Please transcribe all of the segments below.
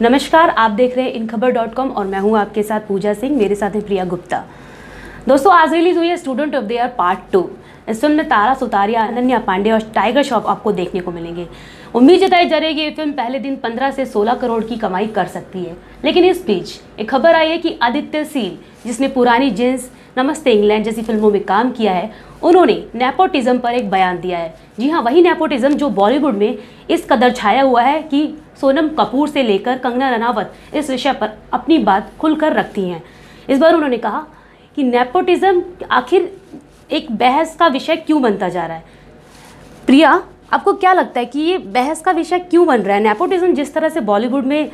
नमस्कार, आप देख रहे हैं InKhabar.com और मैं हूं आपके साथ पूजा सिंह। मेरे साथ है प्रिया गुप्ता। दोस्तों, आज रिलीज हुई है student of the year part 2। इस फिल्म में तारा सुतारिया, अनन्या पांडे और टाइगर श्रॉफ आपको देखने को मिलेंगे। उम्मीद जताई जा रही है कि ये फिल्म पहले दिन 15 से 16 करोड़ की कमाई कर सकती है। लेकिन इस बीच एक खबर आई है कि आदित्य सील, जिसने पुरानी जींस, नमस्ते इंग्लैंड जैसी फिल्मों में काम किया है, उन्होंने नेपोटिज्म पर एक बयान दिया है। जी हाँ, वही नेपोटिज्म जो बॉलीवुड में इस कदर छाया हुआ है कि सोनम कपूर से लेकर कंगना रनावत इस विषय पर अपनी बात खुलकर रखती हैं। इस बार उन्होंने कहा कि नेपोटिज्म आखिर एक बहस का विषय क्यों बनता जा रहा है। प्रिया, आपको क्या लगता है कि ये बहस का विषय क्यों बन रहा है? नेपोटिज्म जिस तरह से बॉलीवुड में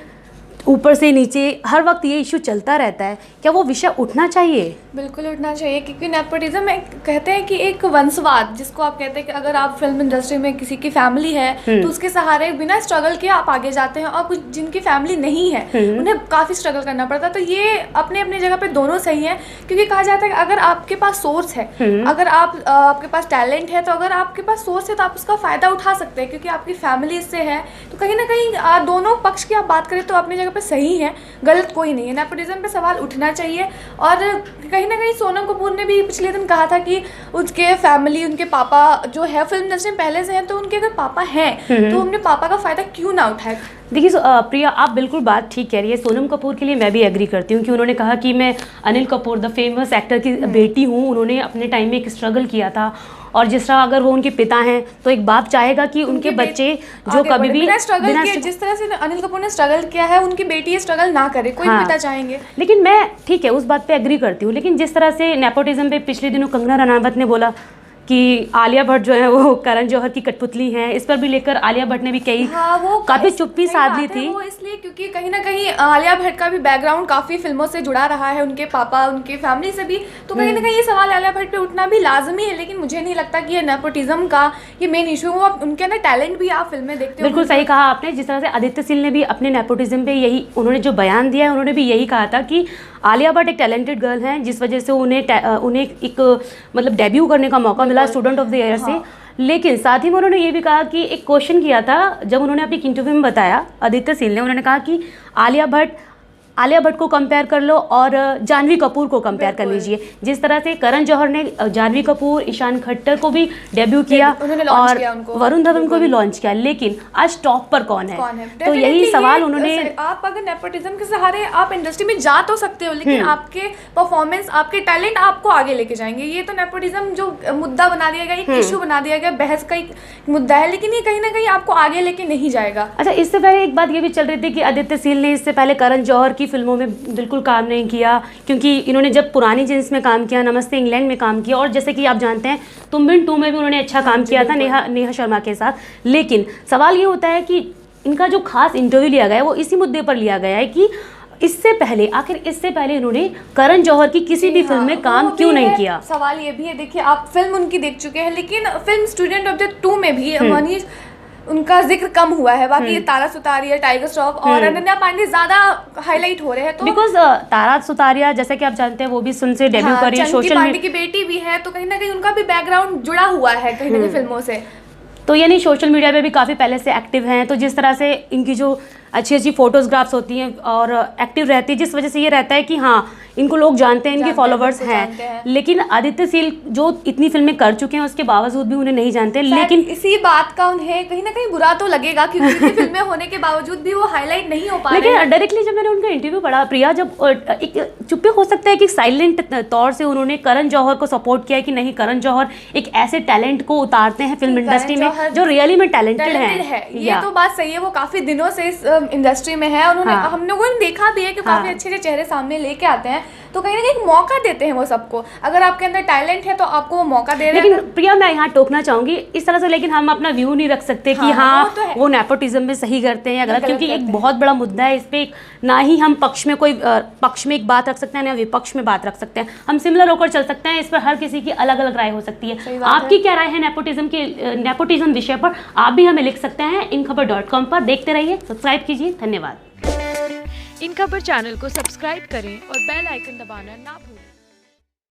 ऊपर से नीचे हर वक्त ये इशू चलता रहता है, क्या वो विषय उठना चाहिए? बिल्कुल उठना चाहिए, क्योंकि नेपोटिज्म कहते हैं कि एक वंशवाद, जिसको आप कहते हैं कि अगर आप फिल्म इंडस्ट्री में किसी की फैमिली है तो उसके सहारे बिना स्ट्रगल के आप आगे जाते हैं, और कुछ जिनकी फैमिली नहीं है उन्हें काफ़ी स्ट्रगल करना पड़ता है। तो ये अपने अपने जगह पे दोनों सही है, क्योंकि कहा जाता है कि अगर आपके पास सोर्स है, अगर आपके पास टैलेंट है, तो अगर आपके पास सोर्स है तो आप उसका फ़ायदा उठा सकते हैं, क्योंकि आपकी फैमिली इससे है। तो कहीं ना कहीं दोनों पक्ष की आप बात करें तो अपनी जगह पे सही है, गलत कोई नहीं है। नेपोटिज्म पे सवाल उठना चाहिए। और कहीं ना कहीं सोनम कपूर ने भी पिछले दिन कहा था कि उसके फैमिली, उनके पापा जो है फिल्म इंडस्ट्री में पहले से हैं, तो उनके अगर पापा हैं तो उनके पापा का फ़ायदा क्यों ना उठाए। देखिए प्रिया, आप बिल्कुल बात ठीक कह रही है। सोनम कपूर के लिए मैं भी एग्री करती हूँ कि उन्होंने कहा कि मैं Anil Kapoor the famous actor की बेटी हूँ। उन्होंने अपने टाइम में एक स्ट्रगल किया था, और जिस तरह अगर वो उनके पिता हैं तो एक बाप चाहेगा कि उनके बच्चे जो कभी भी स्ट्रगल किया, जिस तरह से अनिल कपूर ने स्ट्रगल किया है, उनकी बेटी स्ट्रगल ना करे, कोई पिता चाहेंगे। लेकिन मैं ठीक है, उस बात पे एग्री करती हूँ। लेकिन जिस तरह से नेपोटिज्म पे पिछले दिनों कंगना रनावत ने बोला कि आलिया भट्ट जो है वो करण जौहर की कठपुतली हैं, इस पर भी लेकर आलिया भट्ट ने भी कई काफी चुप्पी साध ली थी। वो इसलिए क्योंकि कहीं ना कहीं आलिया भट्ट का भी बैकग्राउंड काफी फिल्मों से जुड़ा रहा है, उनके पापा, उनके फैमिली से भी। तो कहीं ना कहीं ये सवाल आलिया भट्ट पे उठना भी लाजमी है। लेकिन मुझे नहीं लगता कि ये नेपोटिज्म का ये मेन इशू है। उनके अंदर टैलेंट भी आप फिल्में देखते हो। बिल्कुल सही कहा आपने। जिस तरह से आदित्य सिल ने भी अपने नेपोटिज्म पे यही उन्होंने जो बयान दिया है, उन्होंने भी यही कहा था कि आलिया भट्ट एक टैलेंटेड गर्ल हैं, जिस वजह से उन्हें एक मतलब डेब्यू करने का मौका मिला स्टूडेंट ऑफ द ईयर से। लेकिन साथ ही में उन्होंने ये भी कहा कि एक क्वेश्चन किया था जब उन्होंने अपनी इंटरव्यू में बताया, आदित्य सिल ने, उन्होंने कहा कि आलिया भट्ट को कंपेयर कर लो और जानवी कपूर को कंपेयर कर लीजिए। जिस तरह से करण जौहर ने जानवी कपूर, ईशान खट्टर को भी डेब्यू किया और वरुण धवन को भी लॉन्च किया, लेकिन आज टॉप पर कौन है? तो यही सवाल उन्होंने। आप अगर नेपोटिज्म के सहारे आप इंडस्ट्री में जा तो सकते हो, लेकिन आपके परफॉर्मेंस, आपके टैलेंट आपको आगे लेके जाएंगे। ये तो नेपोटिज्म जो मुद्दा बना दिया गया, एक इशू बना दिया गया, बहस का एक मुद्दा है, लेकिन ये कहीं ना कहीं आपको आगे लेके नहीं जाएगा। अच्छा, इससे पहले एक बात ये भी चल रही थी कि आदित्य सिल ने इससे पहले करण जौहर की फिल्मों में बिल्कुल काम नहीं किया, क्योंकि इन्होंने जब पुरानी जींस में काम किया, नमस्ते इंग्लैंड में काम किया, और जैसे कि आप जानते हैं तुम बिन 2 में भी उन्होंने अच्छा काम किया था नेहा शर्मा के साथ। लेकिन सवाल ये होता है कि इनका जो खास इंटरव्यू लिया गया है वो इसी मुद्दे पर लिया गया है कि इससे पहले इन्होंने करण जौहर की किसी भी फिल्म में काम क्यों नहीं किया। सवाल ये भी है, देखिए आप फिल्म उनकी देख चुके हैं, लेकिन फिल्म स्टूडेंट ऑफ द 2 में भी उनका जिक्र कम हुआ है। बाकी ये तारा सुतारिया, टाइगर श्रॉफ और अनन्या पांडे ज्यादा हाईलाइट हो रहे हैं। तो बिकॉज तारा सुतारिया, जैसे कि आप जानते हैं, वो भी फिल्म से डेब्यू करी है, सोशल पांडे की बेटी भी है, तो कहीं ना कहीं उनका भी बैकग्राउंड जुड़ा हुआ है कहीं ना कहीं फिल्मों से। तो यानी सोशल मीडिया पे भी काफ़ी पहले से एक्टिव हैं। तो जिस तरह से इनकी जो अच्छी फोटोग्राफ्स होती हैं और एक्टिव रहती है, जिस वजह से ये रहता है कि हाँ, इनको लोग जानते हैं, इनके फॉलोवर्स हैं। लेकिन आदित्य सिल जो इतनी फिल्में कर चुके हैं उसके बावजूद भी उन्हें नहीं जानते। लेकिन इसी बात का उन्हें कहीं ना कहीं बुरा तो लगेगा, क्योंकि इतनी फिल्में होने के बावजूद भी वो हाईलाइट नहीं हो पा रहे हैं। लेकिन डायरेक्टली जब मैंने उनका इंटरव्यू पढ़ा प्रिया, जब एक चुप्पे हो सकता है कि साइलेंट तौर से उन्होंने करण जौहर को सपोर्ट किया कि नहीं, करण जौहर एक ऐसे टैलेंट को उतारते हैं फिल्म इंडस्ट्री में जो रियली में टैलेंटेड है। ये तो बात सही है, वो काफी दिनों से इस इंडस्ट्री में है। उन्होंने हम लोगों ने देखा भी है कि काफी अच्छे चेहरे सामने लेके आते हैं, तो कहीं ना कहीं एक मौका देते हैं वो सबको। अगर आपके अंदर टैलेंट है तो आपको वो मौका दे रहे हैं। लेकिन प्रिया, मैं यहाँ टोकना चाहूंगी इस तरह से, लेकिन हम अपना व्यू नहीं रख सकते कि वो नेपोटिज्म में सही करते हैं या गलत, क्योंकि एक बहुत बड़ा मुद्दा है। इस पे ना ही हम पक्ष में एक बात रख सकते हैं, ना विपक्ष में बात रख सकते हैं। हम सिमिलर होकर चल सकते हैं। इस पर हर किसी की अलग अलग राय हो सकती है। आपकी क्या राय है नेपोटिज्म विषय पर? आप भी हमें लिख सकते हैं InKhabar.com पर। देखते रहिए, सब्सक्राइब कीजिए। धन्यवाद। इन खबर चैनल को सब्सक्राइब करें और बेल आइकन दबाना ना भूलें।